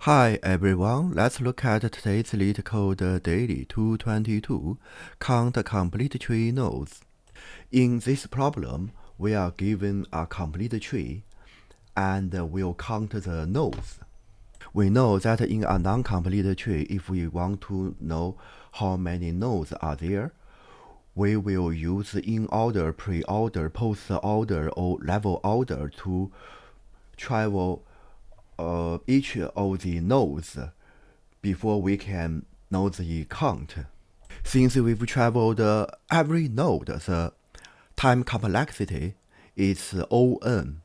Hi everyone, let's look at today's LeetCode Daily 222, count complete tree nodes. In this problem, we are given a complete tree and we'll count the nodes. We know that in a non-complete tree, if we want to know how many nodes are there, we will use in-order, pre-order, post-order, or level order to travel each of the nodes before we can know the count. Since we've traveled every node, the time complexity is O(n).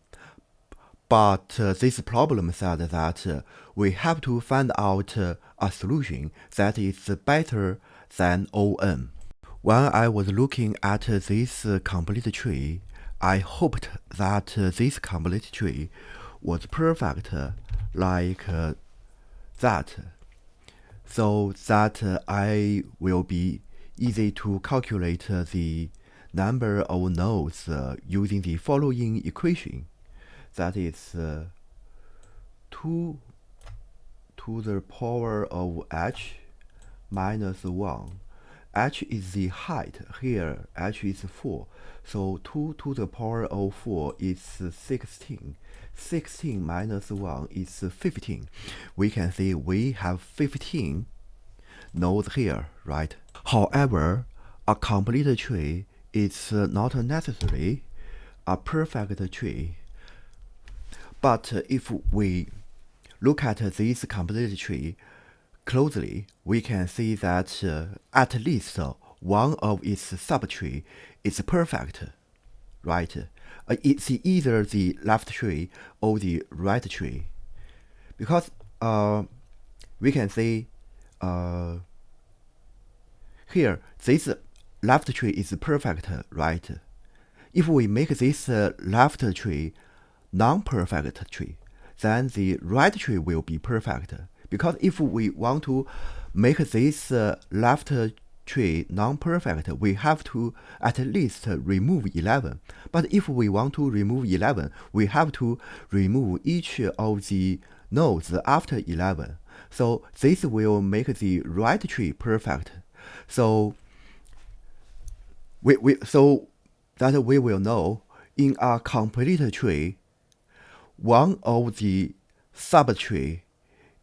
But this problem said that we have to find out a solution that is better than O(n). When I was looking at this complete tree, I hoped that this complete tree was perfect like that, so that I will be easy to calculate the number of nodes using the following equation. That is 2 to the power of h minus 1. H is the height. Here, h is 4. So 2 to the power of 4 is 16. 16 minus 1 is 15. We can see we have 15 nodes here, right? However, a complete tree is not necessarily a perfect tree. But if we look at this complete tree closely, we can see that at least one of its subtree is perfect, right? It's either the left tree or the right tree, because we can see here this left tree is perfect, right? If we make this left tree non-perfect tree, then the right tree will be perfect. Because if we want to make this left tree non-perfect, we have to at least remove 11. But if we want to remove 11, we have to remove each of the nodes after 11. So this will make the right tree perfect. So so that we will know in a complete tree, one of the subtree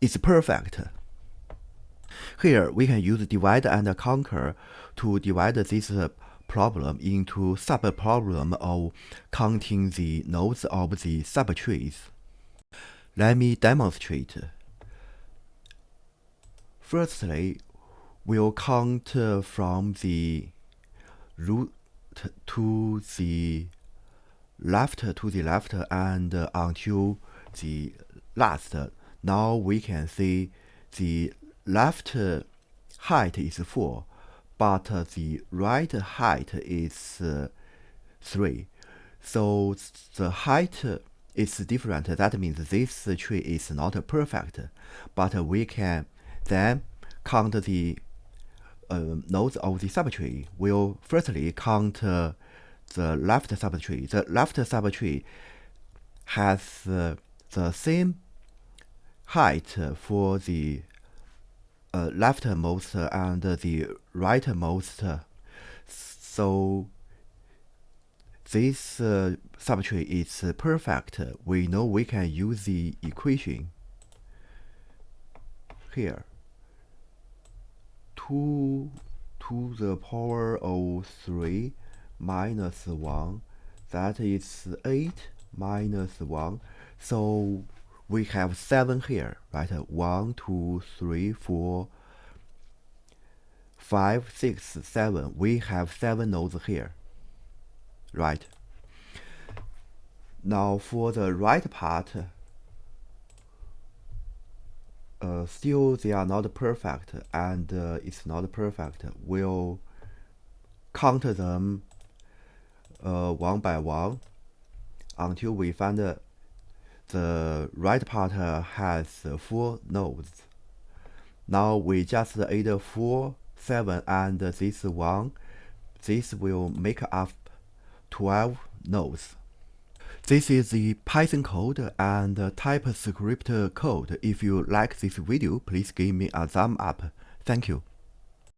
is perfect. Here we can use divide and conquer to divide this problem into sub-problem of counting the nodes of the subtrees. Let me demonstrate. Firstly, we'll count from the root to the left and until the last. Now we can see the left height is 4, but the right height is 3. So the height is different. That means this tree is not perfect. But we can then count the nodes of the subtree. We'll firstly count the left subtree. The left subtree has the same height for the leftmost and the rightmost. So this subtree is perfect. We know we can use the equation here. 2 to the power of 3 minus 1, that is 8 minus 1. So we have 7 here, right? 1, 2, 3, 4, 5, 6, 7. We have 7 nodes here, right? Now for the right part, still they are not perfect, and it's not perfect. We'll count them one by one until we find the right part has 4 nodes. Now we just add 4, 7, and this 1. This will make up 12 nodes. This is the Python code and TypeScript code. If you like this video, please give me a thumb up. Thank you.